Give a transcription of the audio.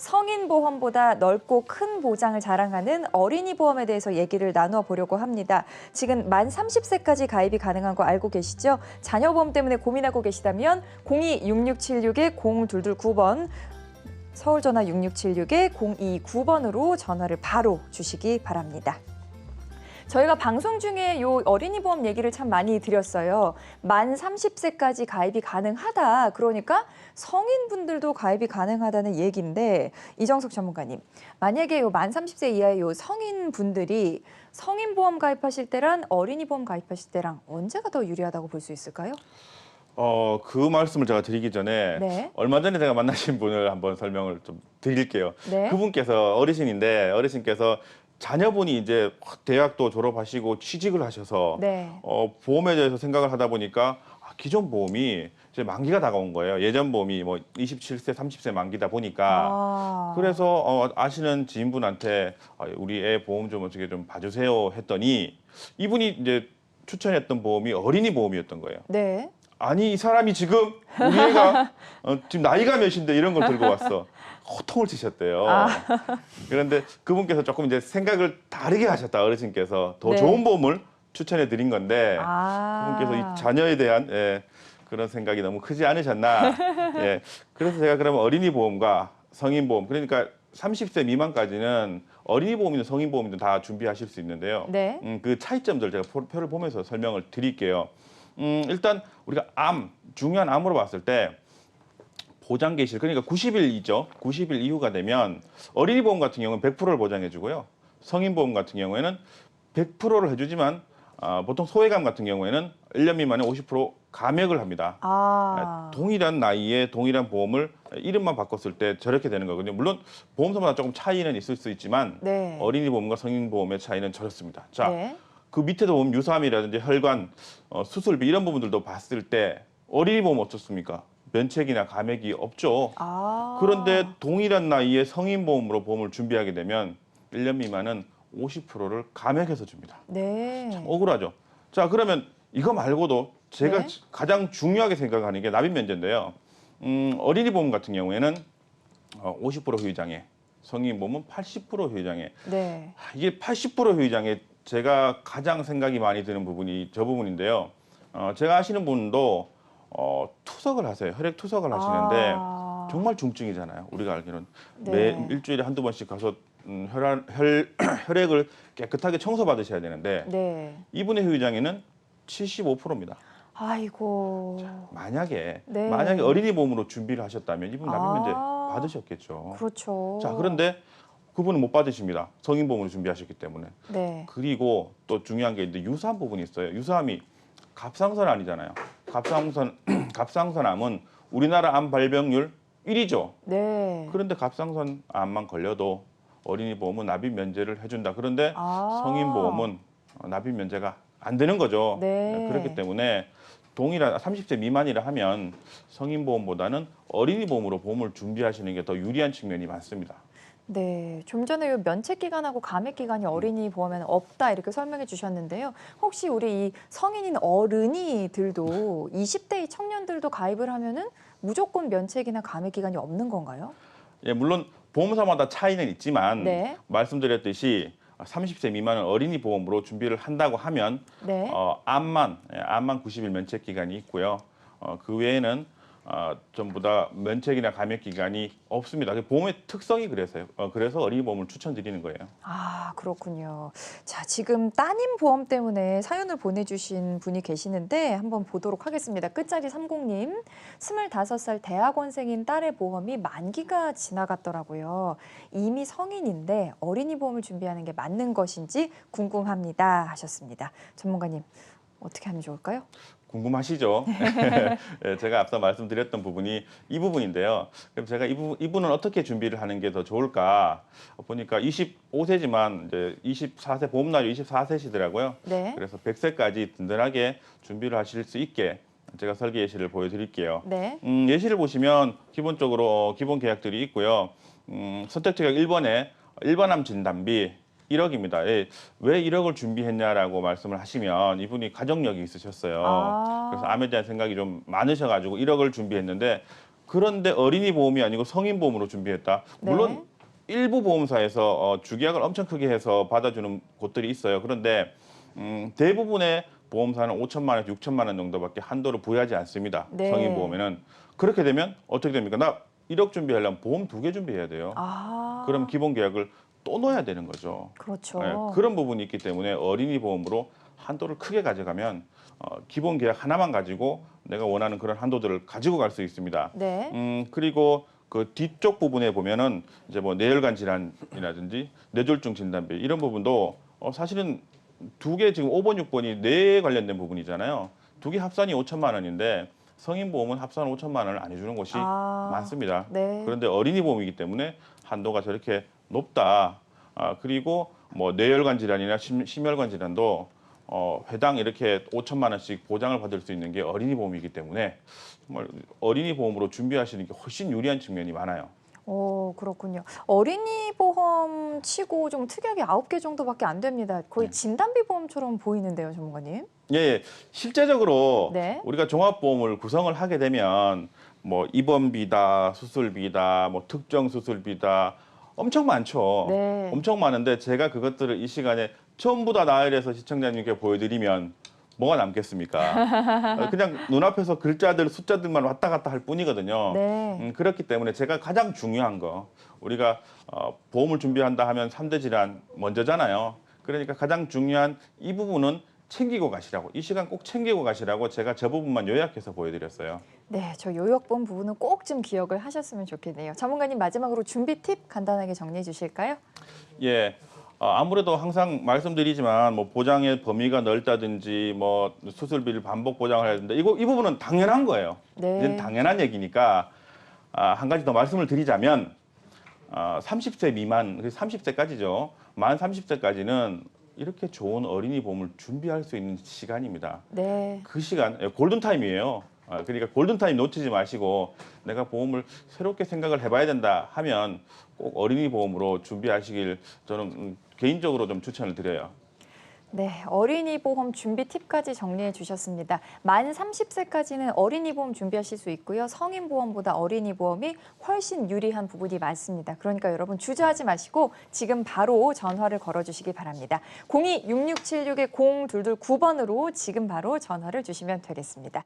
성인 보험보다 넓고 큰 보장을 자랑하는 어린이 보험에 대해서 얘기를 나누어 보려고 합니다. 지금 만 30세까지 가입이 가능한 거 알고 계시죠? 자녀 보험 때문에 고민하고 계시다면 02-6676-0229번 서울 전화 6676-0229번으로 전화를 바로 주시기 바랍니다. 저희가 방송 중에 요 어린이 보험 얘기를 참 많이 드렸어요. 만 30세까지 가입이 가능하다. 그러니까 성인분들도 가입이 가능하다는 얘기인데 이정석 전문가님, 만약에 요 만 30세 이하의 요 성인분들이 성인 보험 가입하실 때랑 어린이 보험 가입하실 때랑 언제가 더 유리하다고 볼 수 있을까요? 그 말씀을 제가 드리기 전에 네. 얼마 전에 제가 만나신 분을 한번 설명을 좀 드릴게요. 네. 그분께서 어르신께서 자녀분이 이제 대학도 졸업하시고 취직을 하셔서 네. 보험에 대해서 생각을 하다 보니까 기존 보험이 이제 만기가 다가온 거예요. 예전 보험이 뭐 27세, 30세 만기다 보니까 그래서 아시는 지인분한테 우리 애 보험 좀 어떻게 좀 봐주세요 했더니 이분이 이제 추천했던 보험이 어린이 보험이었던 거예요. 네. 아니 이 사람이 지금 우리 애가 지금 나이가 몇인데 이런 걸 들고 왔어. 호통을 치셨대요. 그런데 그분께서 조금 이제 생각을 다르게 하셨다. 어르신께서 더 네. 좋은 보험을 추천해 드린 건데 그분께서 이 자녀에 대한 그런 생각이 너무 크지 않으셨나. 그래서 제가 그러면 어린이 보험과 성인 보험, 그러니까 30세 미만까지는 어린이 보험이든 성인 보험이든 다 준비하실 수 있는데요. 네. 그 차이점들 제가 표를 보면서 설명을 드릴게요. 일단 우리가 중요한 암으로 봤을 때 보장 개시, 그러니까 90일이죠. 90일 이후가 되면 어린이 보험 같은 경우는 100%를 보장해 주고요. 성인 보험 같은 경우에는 100%를 해주지만 보통 소외감 같은 경우에는 1년 미만에 50% 감액을 합니다. 동일한 나이에 동일한 보험을 이름만 바꿨을 때 저렇게 되는 거거든요. 물론 보험사마다 조금 차이는 있을 수 있지만 네. 어린이 보험과 성인 보험의 차이는 저렇습니다. 자, 네. 그 밑에도 보면 유사암이라든지 혈관, 수술비 이런 부분들도 봤을 때 어린이 보험 어떻습니까? 면책이나 감액이 없죠. 그런데 동일한 나이에 성인 보험으로 보험을 준비하게 되면 1년 미만은 50%를 감액해서 줍니다. 네. 참 억울하죠. 자, 그러면 이거 말고도 제가 네. 가장 중요하게 생각하는 게 납입 면제인데요. 어린이 보험 같은 경우에는 50% 효율장애, 성인 보험은 80% 효율장애. 네. 이게 80% 효율장애 제가 가장 생각이 많이 드는 부분이 저 부분인데요. 제가 아시는 분도 투석을 하세요. 혈액 투석을 하시는데 정말 중증이잖아요. 우리가 알기로는 네. 일주일에 한두 번씩 가서 혈액을 깨끗하게 청소받으셔야 되는데 네. 이분의 효율장애는 75%입니다. 아이고. 만약에 네. 어린이 보험으로 준비를 하셨다면 이분 납입 면제 받으셨겠죠. 그렇죠. 자, 그런데 그분은 못 받으십니다. 성인 보험으로 준비하셨기 때문에. 네. 그리고 또 중요한 게 있는데 유사암 부분이 있어요. 유사암이 갑상선 암이잖아요. 갑상선암은 우리나라 암 발병률 1위죠. 네. 그런데 갑상선 암만 걸려도 어린이 보험은 납입 면제를 해준다. 그런데 성인 보험은 납입 면제가 안 되는 거죠. 네. 그렇기 때문에 동일한 30세 미만이라 하면 성인 보험보다는 어린이 보험으로 보험을 준비하시는 게 더 유리한 측면이 많습니다. 네, 좀 전에 요 면책 기간하고 감액 기간이 어린이 보험에는 없다 이렇게 설명해 주셨는데요. 혹시 우리 이 성인인 어른이들도 20대의 청년들도 가입을 하면은 무조건 면책이나 감액 기간이 없는 건가요? 물론 보험사마다 차이는 있지만 네. 말씀드렸듯이 30세 미만은 어린이 보험으로 준비를 한다고 하면 네. 암만 90일 면책 기간이 있고요. 그 외에는 전부 다 면책이나 감액 기간이 없습니다. 보험의 특성이 그래서요. 그래서 어린이 보험을 추천드리는 거예요. 그렇군요. 자, 지금 따님 보험 때문에 사연을 보내주신 분이 계시는데 한번 보도록 하겠습니다. 끝자리 30님, 25살 대학원생인 딸의 보험이 만기가 지나갔더라고요. 이미 성인인데 어린이 보험을 준비하는 게 맞는 것인지 궁금합니다 하셨습니다. 전문가님, 어떻게 하면 좋을까요? 궁금하시죠? 제가 앞서 말씀드렸던 부분이 이 부분인데요. 그럼 제가 이분은 어떻게 준비를 하는 게 더 좋을까 보니까 25세지만 이제 24세 보험 나이 24세시더라고요. 네. 그래서 100세까지 든든하게 준비를 하실 수 있게 제가 설계 예시를 보여드릴게요. 네. 예시를 보시면 기본적으로 기본 계약들이 있고요. 선택지가 1번에 일반암 진단비 1억입니다. 왜 1억을 준비했냐라고 말씀을 하시면 이분이 가정력이 있으셨어요. 그래서 암에 대한 생각이 좀 많으셔가지고 1억을 준비했는데 그런데 어린이 보험이 아니고 성인 보험으로 준비했다. 물론 네. 일부 보험사에서 주계약을 엄청 크게 해서 받아주는 곳들이 있어요. 그런데 대부분의 보험사는 5천만 원에서 6천만 원 정도밖에 한도를 부여하지 않습니다. 네. 성인 보험에는. 그렇게 되면 어떻게 됩니까? 나 1억 준비하려면 보험 2개 준비해야 돼요. 아, 그럼 기본 계약을 또 넣어야 되는 거죠. 그렇죠. 예, 그런 부분이 있기 때문에 어린이 보험으로 한도를 크게 가져가면 기본 계약 하나만 가지고 내가 원하는 그런 한도들을 가지고 갈 수 있습니다. 네. 그리고 그 뒤쪽 부분에 보면은 이제 뭐 뇌혈관 질환이라든지 뇌졸중 진단비 이런 부분도 사실은 두 개 지금 5번, 6번이 뇌에 관련된 부분이잖아요. 두 개 합산이 5천만 원인데 성인 보험은 합산 5천만 원을 안 해주는 곳이 아, 많습니다. 네. 그런데 어린이 보험이기 때문에 한도가 저렇게 높다. 그리고 뭐 뇌혈관 질환이나 심혈관 질환도 회당 이렇게 5천만 원씩 보장을 받을 수 있는 게 어린이 보험이기 때문에 정말 어린이 보험으로 준비하시는 게 훨씬 유리한 측면이 많아요. 오, 그렇군요. 어린이 보험 치고 좀 특이하게 9개 정도밖에 안 됩니다. 거의 진단비 보험처럼 보이는데요, 전문가님. 예, 예. 실제적으로 네. 우리가 종합보험을 구성을 하게 되면 뭐 입원비다, 수술비다, 뭐 특정 수술비다 엄청 많죠. 네. 엄청 많은데 제가 그것들을 이 시간에 전부 다 나열해서 시청자님께 보여드리면 뭐가 남겠습니까? 그냥 눈앞에서 글자들, 숫자들만 왔다 갔다 할 뿐이거든요. 네. 그렇기 때문에 제가 가장 중요한 거 우리가 보험을 준비한다 하면 3대 질환 먼저잖아요. 그러니까 가장 중요한 이 부분은 챙기고 가시라고 이 시간 꼭 챙기고 가시라고 제가 저 부분만 요약해서 보여드렸어요. 네, 저 요약본 부분은 꼭 좀 기억을 하셨으면 좋겠네요. 전문가님 마지막으로 준비 팁 간단하게 정리해 주실까요? 예. 아무래도 항상 말씀드리지만 뭐 보장의 범위가 넓다든지 뭐 수술비를 반복 보장을 해야 된다. 이 부분은 당연한 거예요. 네. 이제는 당연한 얘기니까 한 가지 더 말씀을 드리자면 30세 미만, 30세까지죠. 만 30세까지는 이렇게 좋은 어린이 보험을 준비할 수 있는 시간입니다. 네. 그 시간 골든타임이에요. 그러니까 골든타임 놓치지 마시고 내가 보험을 새롭게 생각을 해봐야 된다 하면 꼭 어린이 보험으로 준비하시길 저는 개인적으로 좀 추천을 드려요. 네, 어린이 보험 준비 팁까지 정리해 주셨습니다. 만 30세까지는 어린이 보험 준비하실 수 있고요. 성인 보험보다 어린이 보험이 훨씬 유리한 부분이 많습니다. 그러니까 여러분 주저하지 마시고 지금 바로 전화를 걸어주시기 바랍니다. 02-6676-0229번으로 지금 바로 전화를 주시면 되겠습니다.